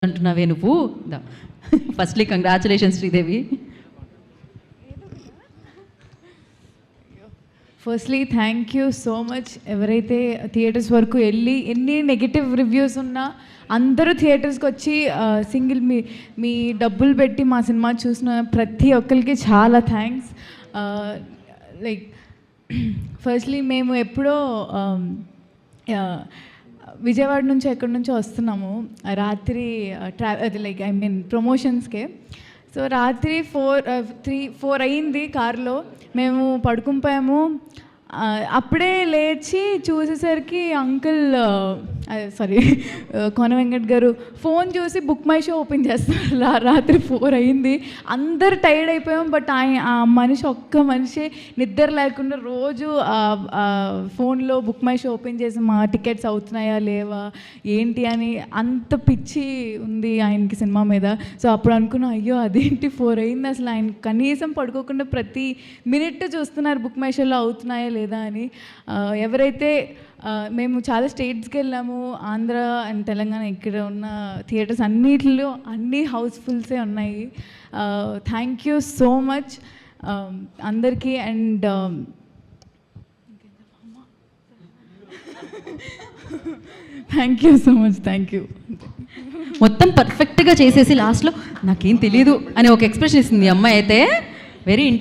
అంటున్నావే నువ్వు. Firstly congratulations Sridevi. Firstly thank you so much. ఎవరైతే theatres వరకు వెళ్ళి ఎన్ని నెగిటివ్ రివ్యూస్ ఉన్నా అందరూ థియేటర్స్కి వచ్చి సింగిల్ మీ డబ్బులు పెట్టి మా సినిమా చూసిన ప్రతి ఒక్కరికి చాలా థ్యాంక్స్. లైక్ ఫస్ట్లీ మేము ఎప్పుడో విజయవాడ నుంచి ఎక్కడి నుంచో వస్తున్నాము రాత్రి అది లైక్ ఐ మీన్ ప్రమోషన్స్కే. సో రాత్రి 4 అయింది కార్లో, మేము పడుకునిపోయాము. అప్పుడే లేచి చూసేసరికి అంకుల్ సారీ కోన వెంకట్ గారు ఫోన్ చూసి బుక్ మై షో ఓపెన్ చేస్తారు. రాత్రి 4 అయింది, అందరు టైర్డ్ అయిపోయాం. బట్ ఆ ఒక్క మనిషి నిద్ర లేకుండా రోజు ఫోన్లో బుక్ మై షో ఓపెన్ చేసి మా టికెట్స్ అవుతున్నాయా లేవా ఏంటి అని అంత పిచ్చి ఉంది ఆయనకి సినిమా మీద. సో అప్పుడు అనుకున్నాం, అయ్యో అదేంటి 4 అయింది, అసలు ఆయన కనీసం పడుకోకుండా ప్రతి మినిట్ చూస్తున్నారు బుక్ మై షోలో అవుతున్నాయా లేదా అని. ఎవరైతే మేము చాలా స్టేట్స్కి వెళ్ళాము, ఆంధ్ర అండ్ తెలంగాణ, ఇక్కడ ఉన్న థియేటర్స్ అన్నిటిలో అన్నీ హౌస్ఫుల్సే ఉన్నాయి. థ్యాంక్ యూ సో మచ్ అందరికీ. And thank you so much. Thank you. మొత్తం పర్ఫెక్ట్గా చేసేసి లాస్ట్లో నాకేం తెలియదు అని ఒక ఎక్స్ప్రెషన్ ఇస్తుంది ఈ అమ్మాయి అయితే. వెరీ